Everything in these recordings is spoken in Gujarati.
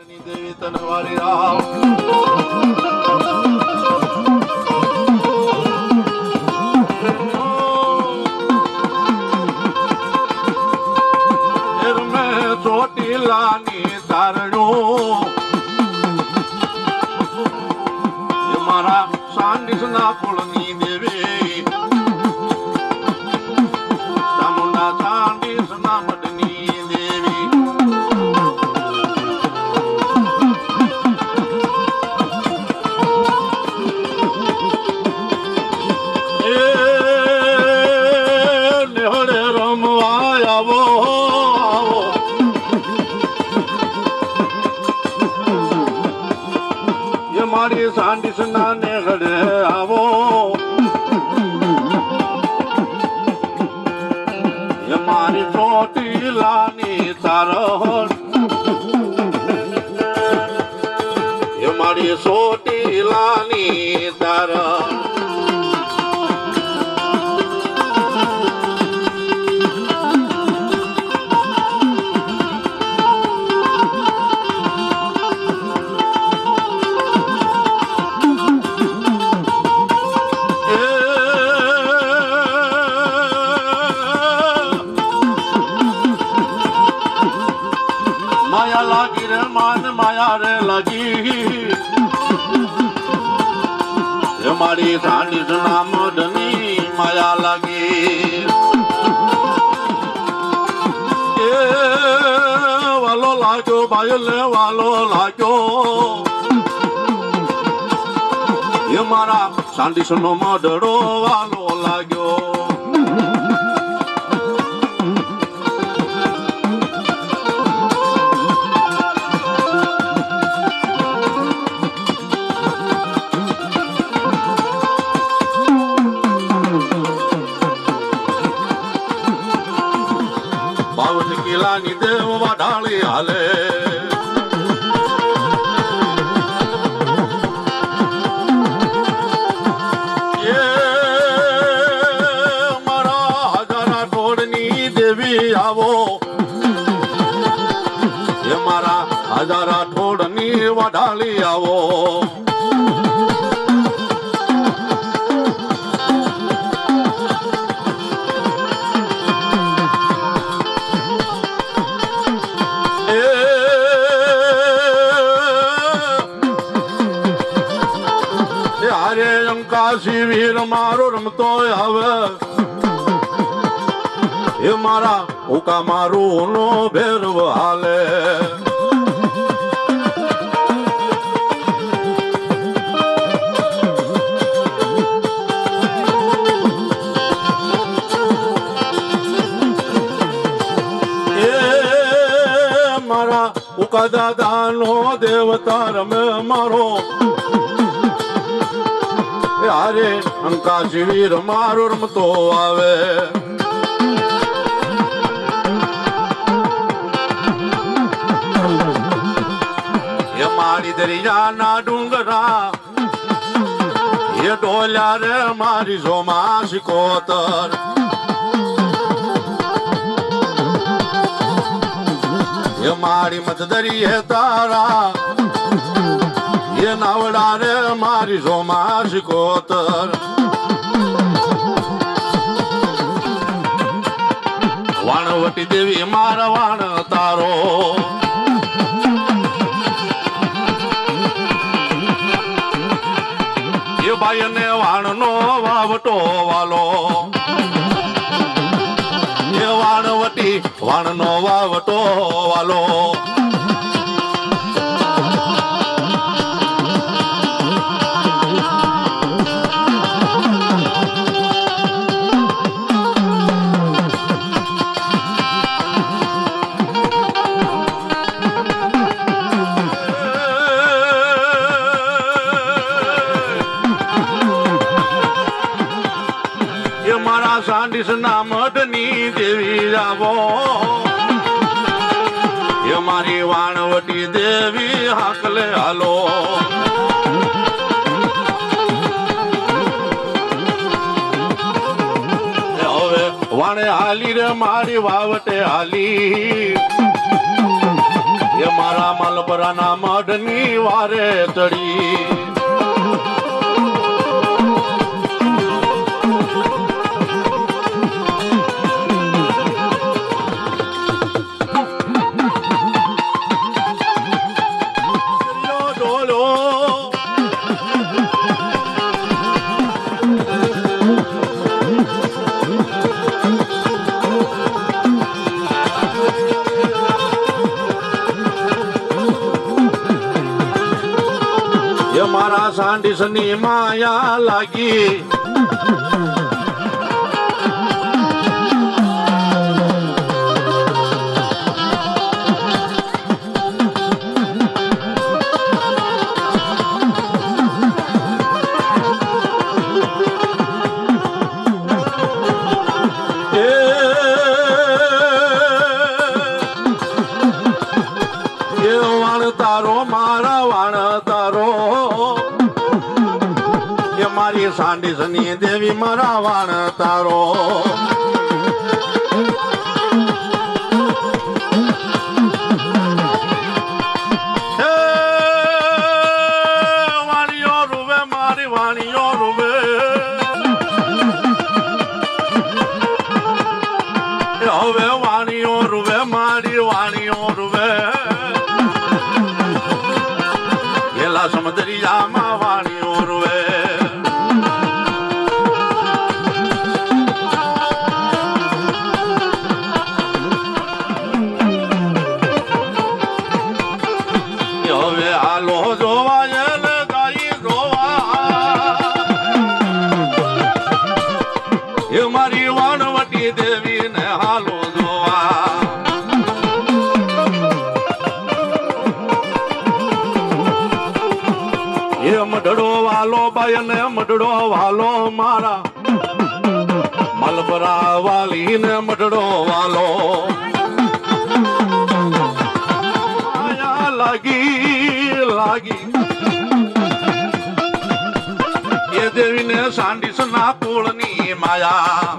દેવી તને વાળી રામ ચોટીલાની તારણું મારા સાંડિસ ના કુળની દેવી ચામુંડા સાંડિસ ના મઢની દેવી નેહળે રમવા આવો મારી સાંડિસ ના નેહળે આવો એ મારી ચોટીલાની તારણ એ મારી ચોટીલાની તારણ માયા લાગી રે માન માયા રે લાગી એ મારી સાંડિસ ના મઢની માયા લાગી એ વાલો લાગ્યો બાયલે વાલો લાગ્યો એ મારા સાંડિસ નો મઢડો વાલો લાગ્યો કિલ્લાની દેવ વાઢાળી હાલે એ મારા હજારા ઠોડની દેવી આવો એ મારા હજારા ઠોડની વાઢાળી આવો કાશી વીર મારો રમતો આવે એ મારા ઉકા મારું નો ભેરવ હાલે એ મારા ઉકા દાદા નો દેવતા રમે મારો અરે અંકા શિવીર મારો રમતો આવે એ મારી દરિયાના ડુંગરા એ ડોલ્યા રે મારી જોમા શિકોતર એ મારી મત દરિયે તારા એ નાવડા રે મારી જોમા શિકોતર વાણવટી દેવી મારા વાણ તારો એ બાઈ ને વાણ નો વાવટો વાલો એ વાણવટી વાણ નો વાવટો વાલો મારા સાંડિસ ના મઢની દેવી આવો એ મારી વાણવટી દેવી હાકલે હાલો હવે વાણે હાલી રે મારી વાવટે હાલી એ એ મારા માલપરાના મઢની વારે ચડી મારા સાંડીસની માયા લાગી એ વાણ તારો મારા વાણ તારો મારી સાંડીસની દેવી મારા વાણ તારો વાણીઓ રૂવે મારી વાણીઓ રૂવે હવે વાણીઓ રૂવે મારી વાણીઓ રૂવે એલા સમુદ્રિયામાં વાણીઓ રૂવે હવે હાલો જોવા એને ગાઈ જોવા એ મારી વાણવટી દેવી ને હાલો જોવા એ મઢડો વાલો બાય ને મઢડો વાલો મારા મલબરા વાલી ને મઢડો વાલો લાગી એ દેવીને સાંડીસ ના કુળની માયા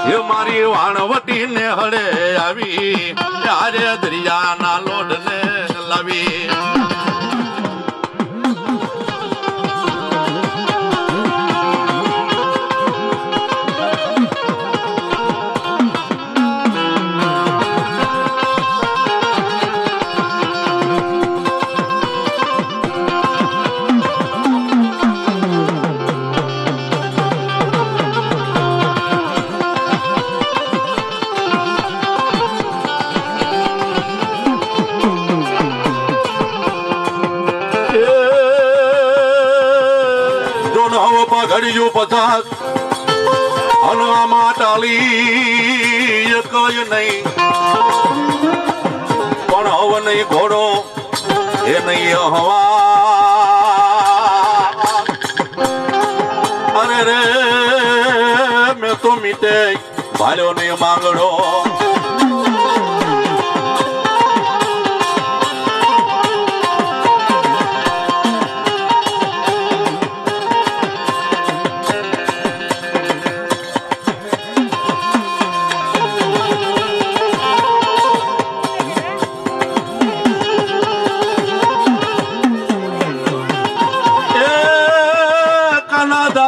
એ મારી વાણવટી ને હળે આવી ત્યારે દરિયાના લોઢ ને લાવી ઘડિયું પચાસ હલવામાં ટાલી કઈ નહીં પણ હવ નહીં ઘોડો એ નહીં હવા અરે રે મેં તો મીટે ભાલ્યો નહીં માંગડો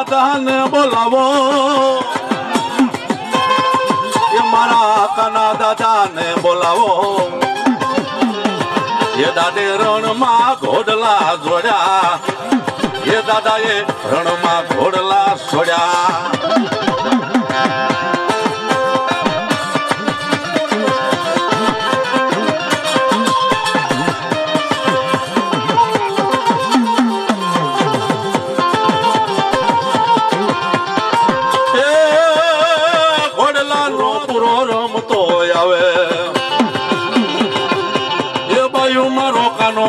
દાદાને બોલાવો એ મારા કાના દાદાને બોલાવો એ દાદે રણમાં ઘોડલા જોડ્યા એ દાદાએ રણમાં ઘોડલા છોડ્યા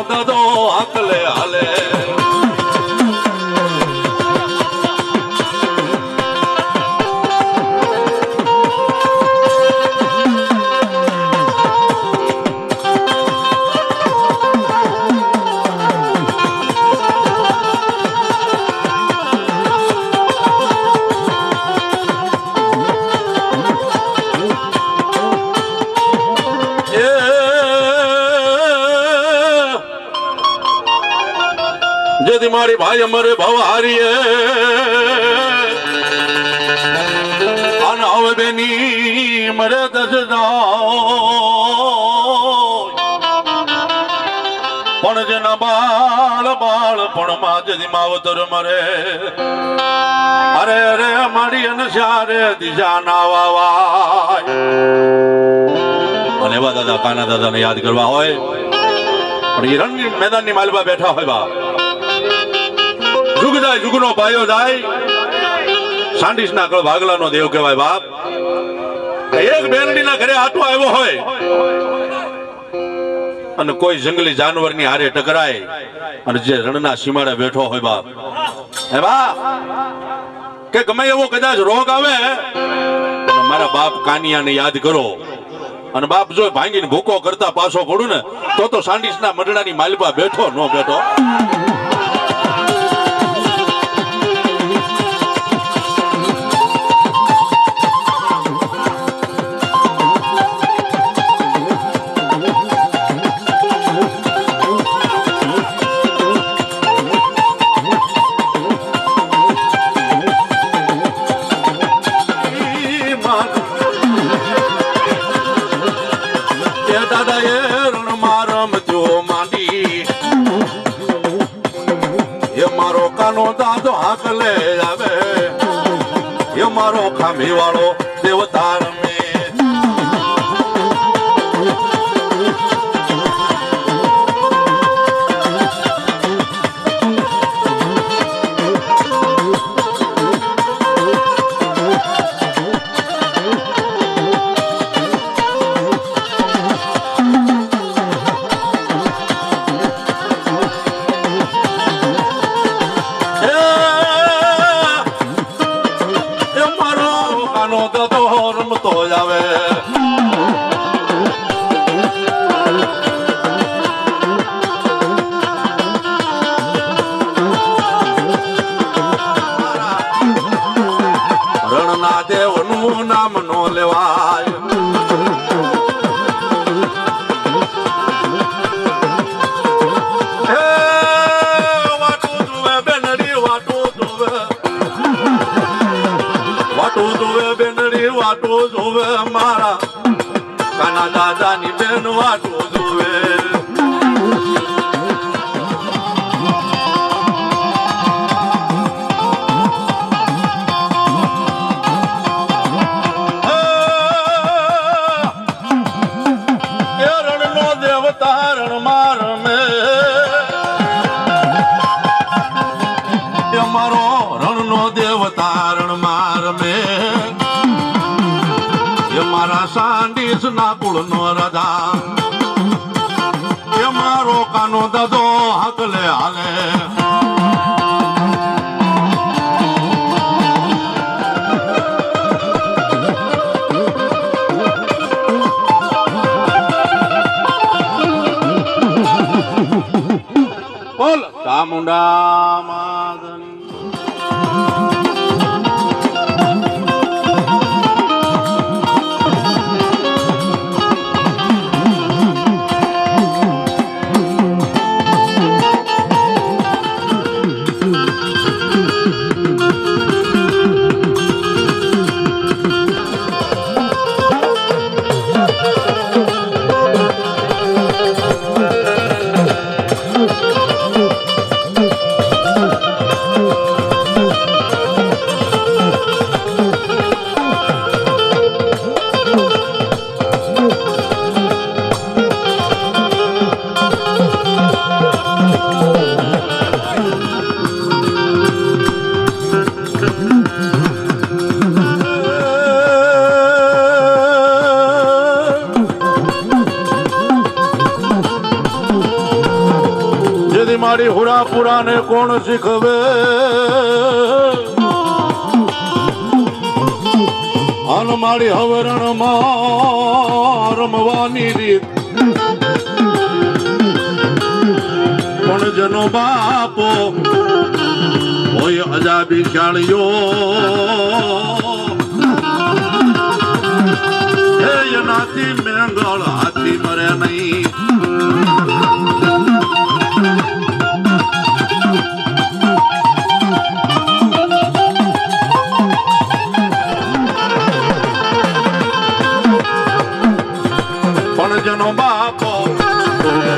દાદો આકલે હાલે Yeah. જેથી મારી ભાઈ અમરે ભવારીએ અને હવે બેની મરે પણ જેના બાળ પણ માં જેથી માવતર મરે અરે અરે મારી અને સારે દિશા ના વાવાય અને એવા દાદા કાના દાદાને યાદ કરવા હોય પણ એ રણની મેદાનની માલમાં બેઠા હોય બાપ જુગ જાય જુગનો ભાઈઓ જાય સાંડીસના કળ ભાગલાનો દેવ કહેવાય બાપ એક બેરડીના ઘરે આટો આવ્યો હોય અને કોઈ જંગલી જાનવરની હારે ટકરાય અને જે રણના સીમાડે બેઠો હોય બાપ હે બાપ કે ગમે એવો કદાચ રોગ આવે મારા બાપ કાનિયાને યાદ કરો અને બાપ જો ભાંગીને ભૂકો કરતા પાછો પડું ને તો સાંડીસના મંડળાની માલપા બેઠો ન બેઠો દાદો હાકલે આવે એ મારો ખામી વાળો દેવતા રમે દેવનું નામ નો લેવાય હે વાટું જુએ બેનડી વાટું જુએ બેનડી વાટું જુએ મારા કાના દાદાની બેન વાટું જુએ સાંડીસ ના કુળ નો રાજા એ મારો કાનો દાદો હાકલે હાલે બોલ ચામુંડા માદની મારી હુરા પુરાને કોણ શીખવે અન મારી હવરણ માં રમવાની રીત પણ જનો બાપો હોય અજાબી શાળીઓ એનાથી મેંગળ હાથી મરે નહીં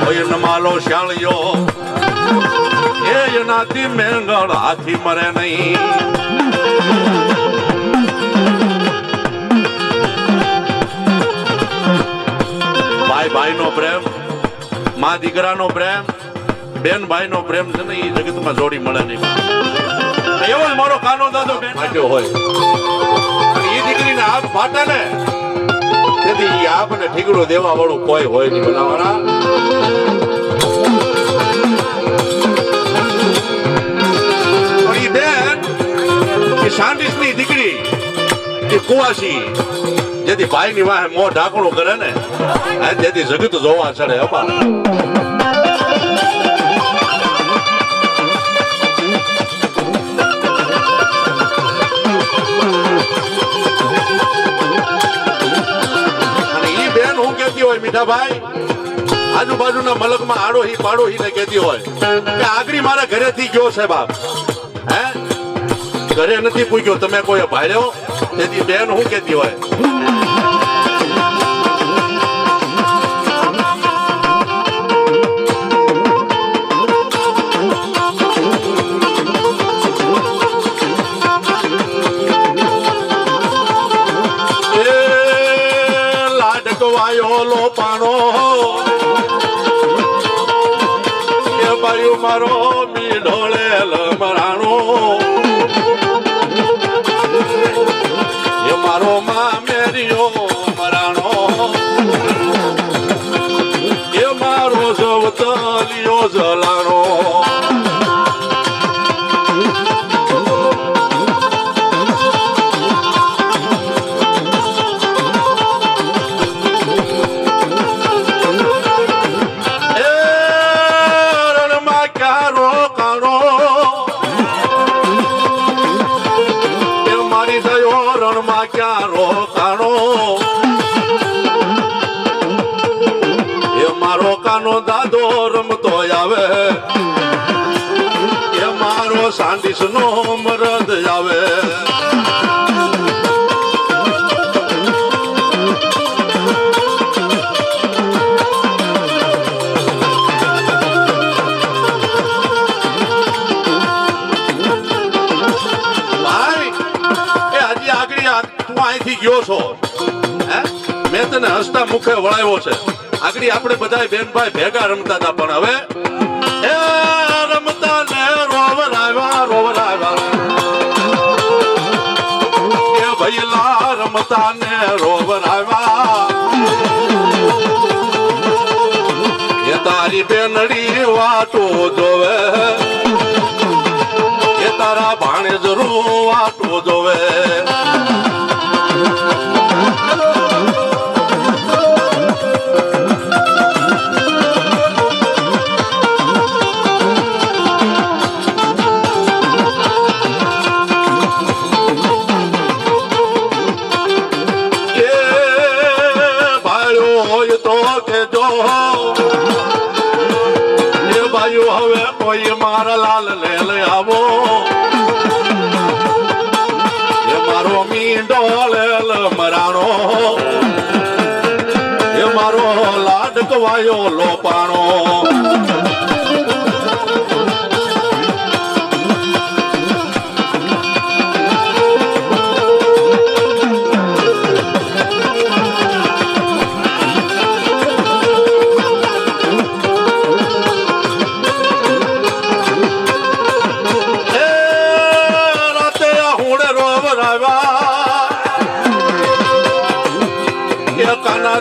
હોય નમાલો શાળિયો એ એનાથી મેંગળ હાથી મરે નહીં. ભાઈ ભાઈ નો પ્રેમ, મા દીકરાનો પ્રેમ, બેન ભાઈ નો પ્રેમ છે ને એ જગતમાં જોડી મળે નહીં. એવો જ મારો કાનો દાદો ફાટ્યો હોય એ દીકરીને હાથ ફાટે ને તેથી આપને ઠીકડો દેવા વાળું કોઈ હોય નહીં. બનાવાળા પણ એ બેન એ સાંડીસ ની દીકરી એ કુવાસી જેથી ભાઈ ની વાહે મોં ઢાંકણું કરે ને જેથી જગત જોવા ચડે. અપા મીઠા ભાઈ આજુબાજુના મલકમાં આડોહી પાડોહી ને કહેતી હોય કે આગળી મારા ઘરેથી ગયો છે બાપ, હે ઘરે નથી પૂછ્યો તમે કોઈ ભાડ્યો તેથી બેન હું કહેતી હોય લો પાણો એ બાયું મારો મીઢોળે મરાણો એ મારો માં મેરિયો મરાણો એ મારો સવતલિયો જલાણો. દાદો રમતો આવે એ મારો સાંડીસ નો મરદ આવે. ભાઈ એ હજી આગળ તું અહીંથી ગયો છો, હે મેં તને હસતા મુખે વળાવ્યો છે. આગળ આપણે બધા બેન ભાઈ ભેગા રમતા હતા પણ હવે એ રમતા ને રોવર આવ્યા એ ભૈલા રમતા ને રોવર આવ્યા એ તારી બેનડી વાટો જોવે એ તારા ભાણે જરૂર વાટો જોવે. હવે કોઈ મારા લાલ લે આવો એ મારો મીંડોળ મરાણો એ મારો લાડકવાયો લોપાણો.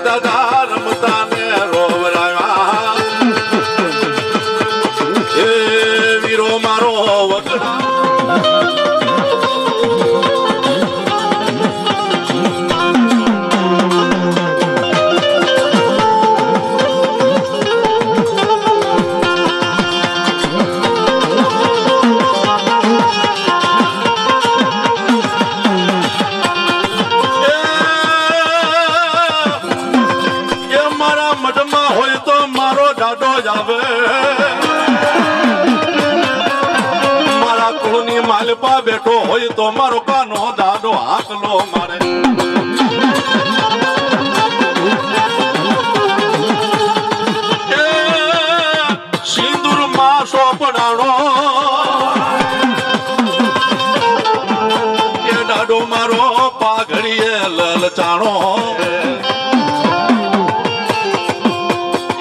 દાદા રમતા ને રોવરાયા એ વીરો મારો વગડા મારા કુળની માલપા બેઠો હોય તો મારો કાનો દાદો હાકલો મારે. એ ચાણો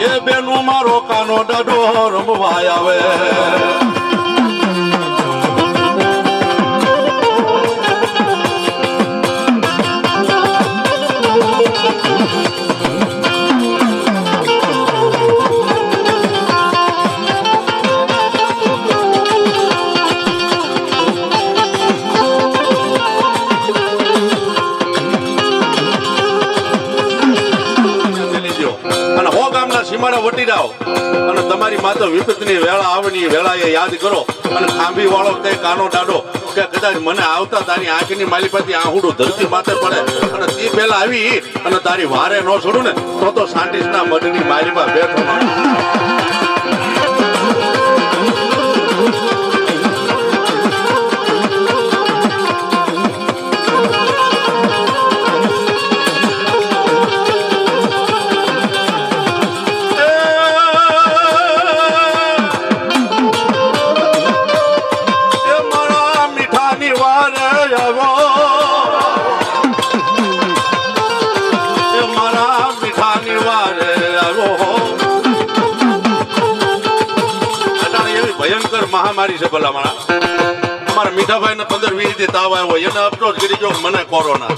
એ બેનો મારો કાનો દાડો રમવા આવે સીમાડા વટી જાઓ અને તમારી માતા વિપતની વેળા આવની વેળાએ યાદ કરો અને ખાંભી વાળો તે કાનો ડાડો કે કદાચ મને આવતા તારી આંખની માલિપાથી આહુડું ધરતી માથે પડે અને તે પહેલા આવી અને તારી વારે ન છોડું ને તો સાંટિસ્ટના મઢની માલિપા બેઠો મહામારી છે ભલા મારા અમારા મીઠાભાઈ ને 15-20 દી તાવ આવ્યો એને અફસોસ કરી જો મને કોરોના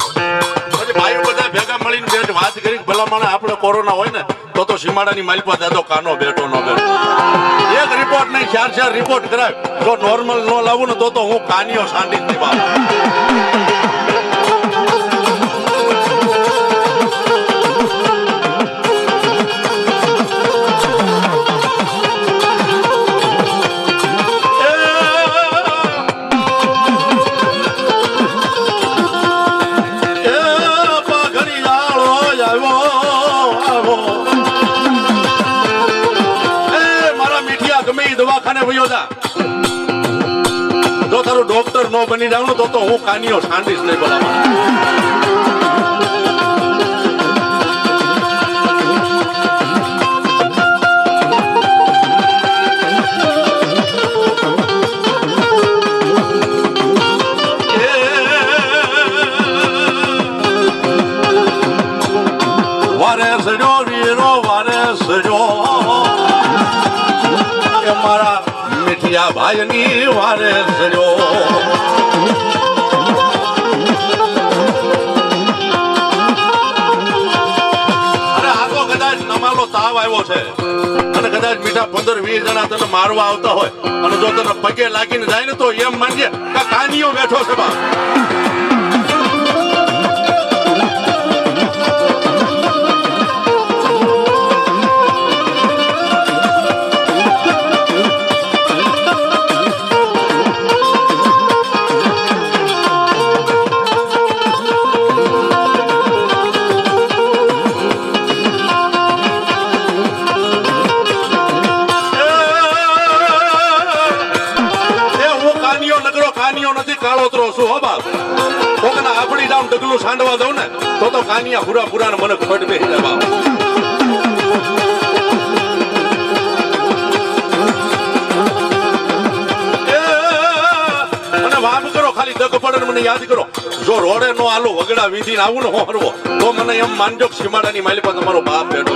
પછી ભાઈઓ બધા ભેગા મળીને બેઠ વાત કરી ભલા મારા આપણે કોરોના હોય ને તો સીમાડાની માલિપા દાદો કાનો બેઠો ન બેઠો એક રિપોર્ટ નહીં 4 રિપોર્ટ કરાય જો નોર્મલ ન લાવું ને તો હું કાનિયો સાંડી જ બાપ દવાખાને વયો જા જો તારું ડોક્ટર નો બની જાવ ને તો હું કાનિયો સાંડીશ નહીં બોલાવા વારે સજો વીરો વારે સજો મારા મીઠિયા ભાઈની વારે સજો અરે આ તો કદાચ નમાલો તાવ આવ્યો છે અને કદાચ મીઠા 15-20 જણા તને મારવા આવતા હોય અને જો તને પગે લાગીને જાય ને તો એમ માનજે કે કાનિયો બેઠો છે બા ડગલું સાંડવા દઉં ને તો કાનિયા પૂરા પૂરા મને ખોટ બેસી જાય અને વામ કરો ખાલી દગ પડે મને યાદ કરો જો રોડે નો આલો વગડા વીધી આવું ને હું હરવો તો મને એમ માનજો સીમાડાની માલિપા તમારો બાપ બેઠો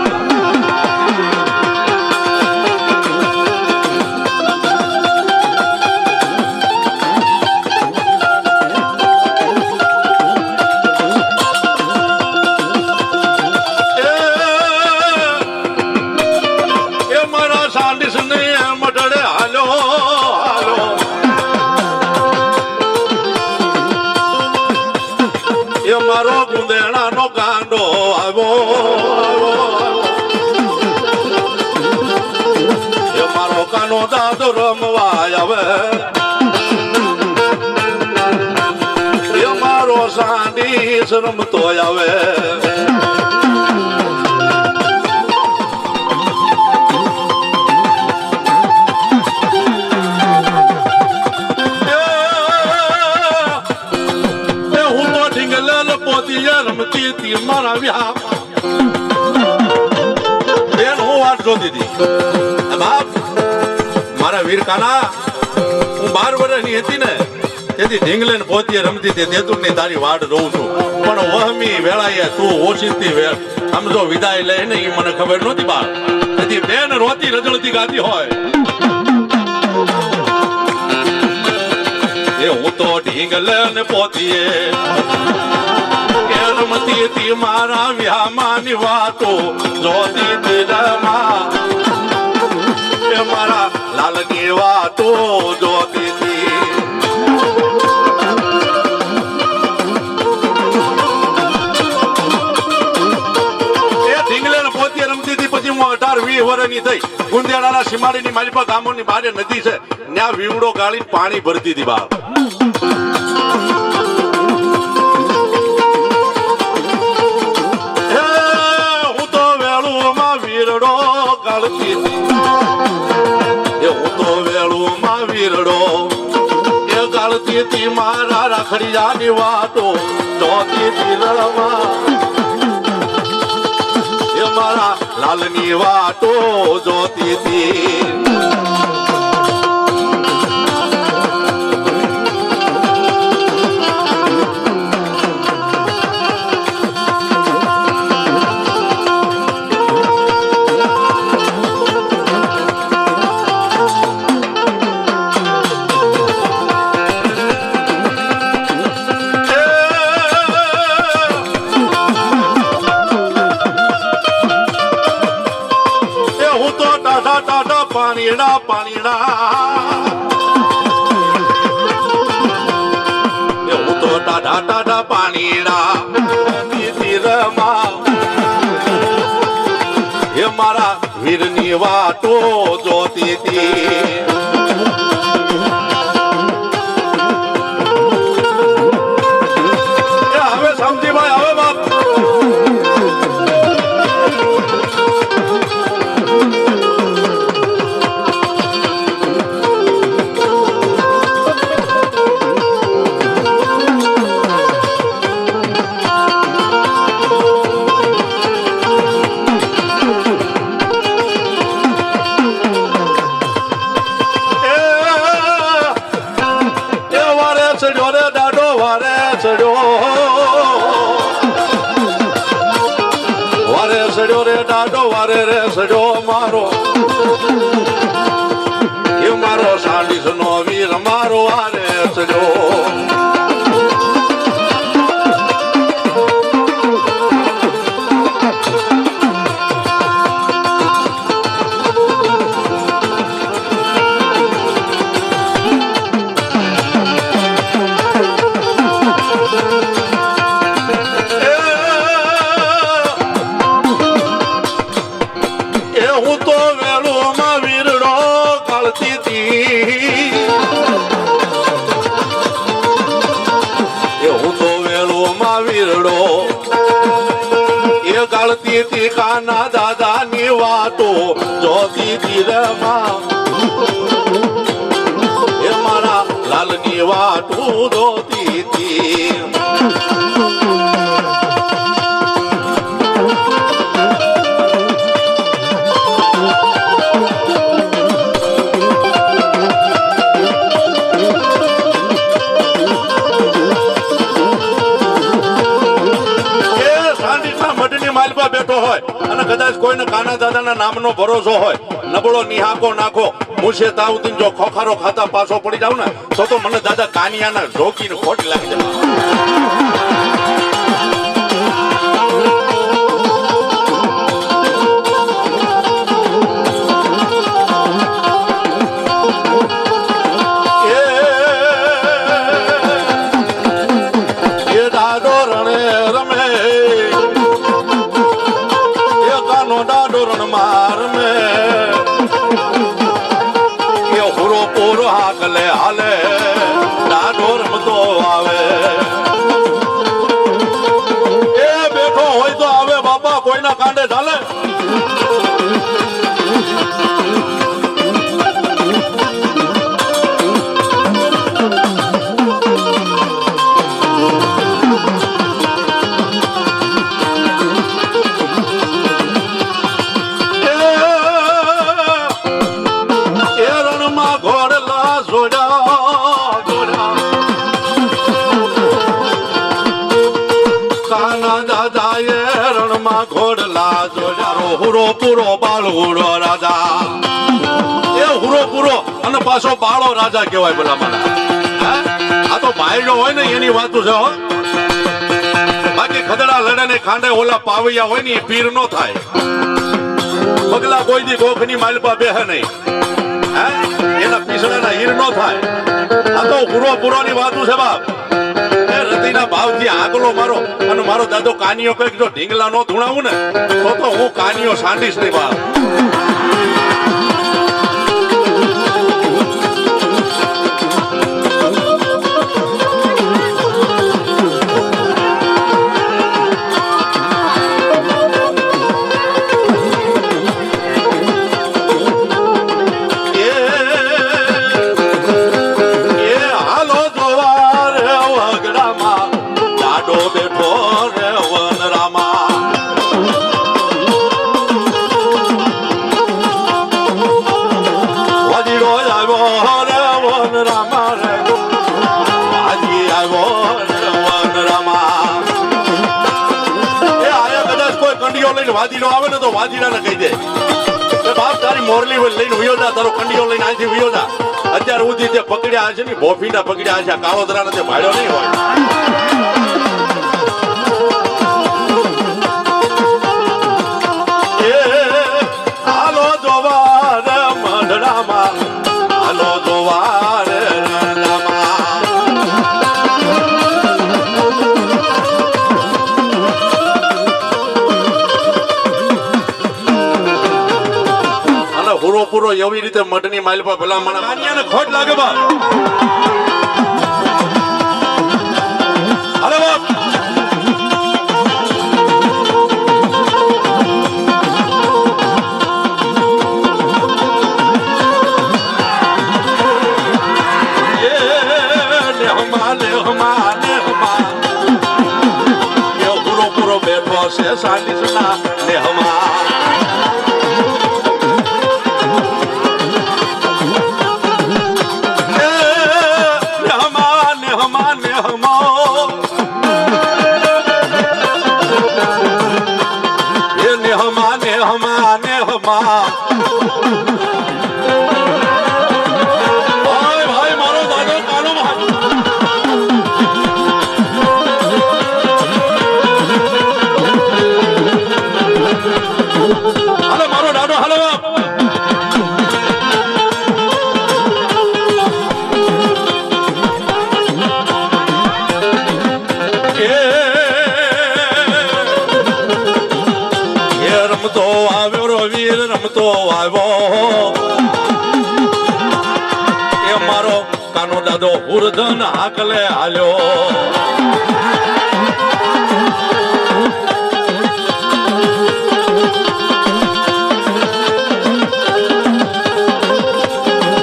મારો ગુંદેણા નો કાંડો આવ્યો મારો કાનો દાદો રમવા આવે મારો સાંડી રમતો આવે રમતી હતી મારા વ્યાપ બેન હું વાત જોતી હતી બાપ મારા વીર કાના હું 12 વર્ષની હતી ને તેથી ઢીંગલે ને પોતીએ રમતી તે તેતુરની તારી વાડ રહું છું પણ વહમી વેળાએ તું ઓછીતી વેળ સમજો વિદાય લે ને એ મને ખબર નહોતી બા તેથી બેન રોતી રજળતી ગાતી હોય એ હું તો ઢીંગલે ને પોતીએ રમતી હતી મારા વ્યામાની વાતો જોતી દિલમાં એ મારા લાલની વાતો જોતી હતી એ ઢીંગલે ને પોતે રમતી હતી પછી હું 18-20 વર્ષની થઈ ગુંદેડાના સીમાડીની માલિપા ગામોની બારે નદી છે ત્યાં વીવડો ગાળી પાણી ભરતી હતી બહાર વીરડો ગાળતી એ હું તો વેળુમાં વીરડો એ ગાળતી હતી મારા રાખડિયાની વાતો જોતી દિલમાં એ મારા લાલની વાતો જોતી હતી પાણીડા પાણીડા એ હું તો ટાઢા ટાઢા પાણીડા એ મારા વીરની વાતો જોતી હતી હવે સમજી ભાઈ હવે બાપ વારે સડ્યો રે દાડો વારે રે સડ્યો મારો એ મારો 40 નો વીર મારો વારે સડ્યો ગાળતી હતી કાના દાદાની વાતો જોતી ધીરમાં એ મારા લાલની વાતો જોતી હતી બેઠો હોય અને કદાચ કોઈને કાના દાદાના નામનો ભરોસો હોય નબળો નિહાકો નાખો મુશે તાવતીન જો ખોખારો ખાતા પાછો પડી જાવ ને તો મને દાદા કાનિયાના ઢોકીને ખોટ લાગી જાય હાલે હાલે દાડો રમતો આવે એ બેઠો હોય તો આવે બાપા કોઈના કાંડે ચાલે ઘોડલા જોડા ના ઘોડલા જોજારો હુરો પૂરો બાળ હુરો રાજા એ હુરો પૂરો અને પાછો બાળો રાજા કહેવાય ભલા મને આ તો ભાઈડો હોય ને એની વાતું છે હો બાકી ખદડા લડે ને ખાંડે ઓલા પાવૈયા હોય ને એ પીર નો થાય પગલા કોઈ દી ગોખની માલપા બેહે નહીં એના પીસડાના હીર નો થાય આ તો હુરો પૂરો ની વાતું છે બાપ રતિના ભાવથી આગલો મારો અને મારો દાદો કાનિયો કઈક જો ઢીંગલા નો ધૂણાવું ને તો હું કાનિયો સાંડીશ નહીં બાપ વાદીડો આવે ને તો વાદીડા ને કહી દે બાપ તારી મોરલી લઈને વયો જા તારો કંડિયો લઈને અહીંથી વયો જા અત્યારે ઉધી તે પકડ્યા છે ને બોફીના પકડ્યા છે કાળોદરા ને તે ભાડ્યો નહીં હોય હાલો જોવાર મંડળામાં હાલો જોવાર પૂરો એવી રીતે મઢની માઇલ પર ભલા મને કાનિયાને ખોટ લાગે બા અરે બાપ એ પૂરો બેઠો છે સાંડીસના નેહમાં રમતો આવ્યો એ મારો કાનો દાદો હુરધન હાકલે હાલ્યો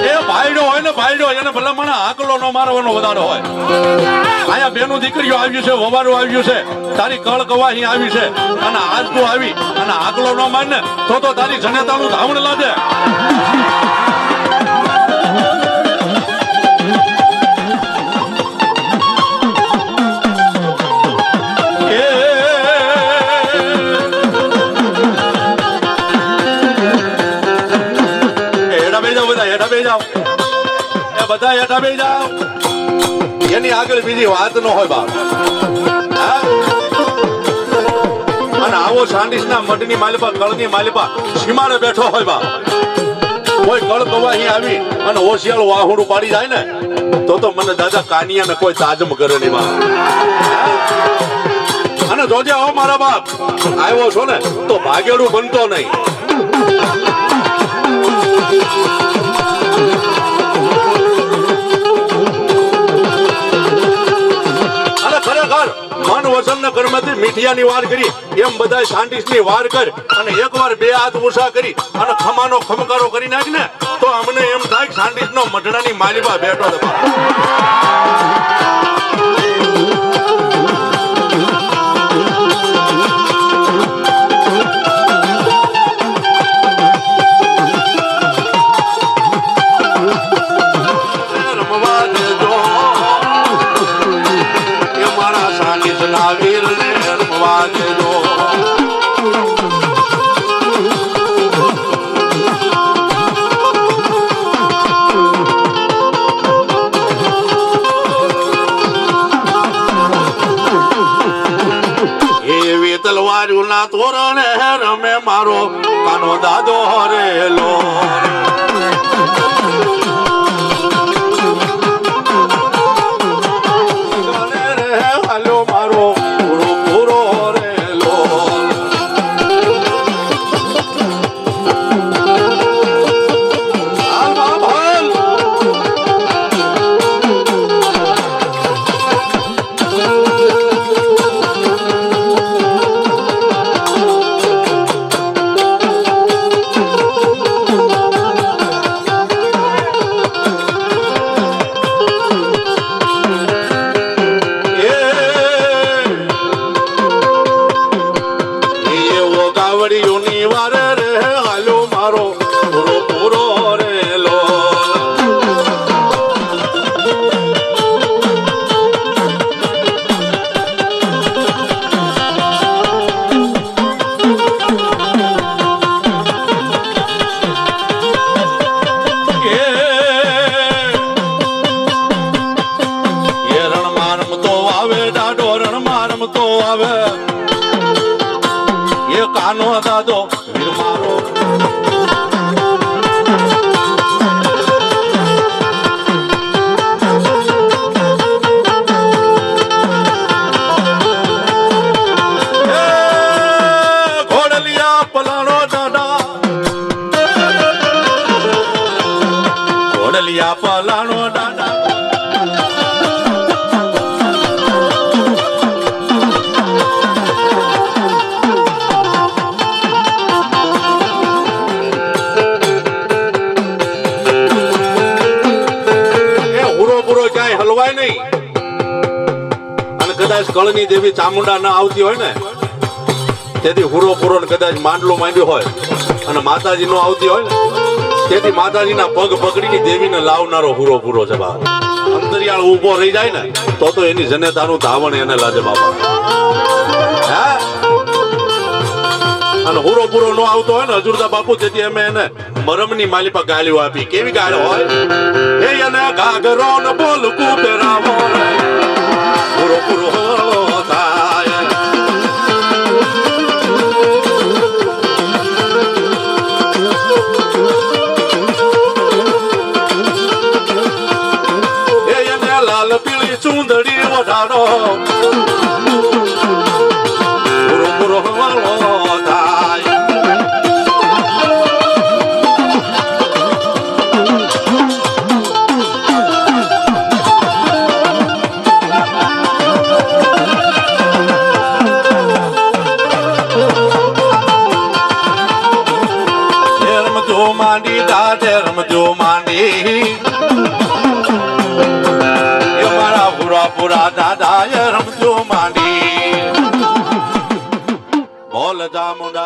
એ ભાઈડો હોય ને ભાઈડો એને ભલે મને હાકલો નો મારવાનો વધારો હોય અહીંયા બેનું દીકરીઓ આવ્યું છે વવારું આવ્યું છે તારી કળ કવાહી આવી છે અને આજ તું આવી અને આગલો ન માન ને તો તારી જનેતાનું ધાવણ લાગે બધા હેઠા બે જાઓ એની આગળ બીજી વાત ન હોય બાપ અને આવો સાંડીસના મઢની માલિપા કળની માલિપા સીમાડે બેઠો હોય બા કોઈ કળ કવાહી આવી અને હોશિયાળ વાહુડું પાડી જાય ને તો મને દાદા કાનિયાને કોઈ તાજમ કરે નહીં બા અને જોજે આવો મારા બાપ આવ્યો છો ને તો ભાગેડું બનતો નહીં મન વચન ને કર્મથી મીઠિયાની વાર કરી એમ બધા સાંડીસની વાર કર અને એકવાર બે હાથ ઊંચા કરી અને ખમાનો ખમકારો કરી નાખ ને તો અમને એમ થાય સાંડીસનો મઢડાની માલિબા બેઠો હતો બાયુના તોરણે રમે મારો કાનો દાદો હરેલો હાલો મારો પૂરો પૂરો હરેલો કાનો દાદો વીર મારો ઘોડલિયા પલાણો દાદા ઘોડલિયા પલાણો દાદા હલવાય નહીં અને કદાચ કળની દેવી ચામુંડા ના આવતી હોય ને તેથી હુરો પૂરો કદાચ માંડલો માંડ્યો હોય અને માતાજી નો આવતી હોય ને તેથી માતાજીના પગ પકડીને દેવીને લાવનારો હુરો પૂરો છે બાબા અંતરિયાળ ઉભો રહી જાય ને તો એની જનેતાનું ધાવણ એને લાગે બાબા હે અને હુરો પૂરો નો આવતો હોય ને હજુરદા બાપુ તેથી અમે એને મરમની માલી પર ગાળીઓ આપી કેવી ગાળો હોય એ એને ઘાઘરો ને બોલકું પહેરાવો પૂરો પૂરો થાય એ એને લાલ પીળી ચૂંદડી વધારો પૂરો પૂરો થાય માંડી દાદે રમજો માંડી એ મારા પૂરા પૂરા દાદા રમજો માંડી બોલ જામુન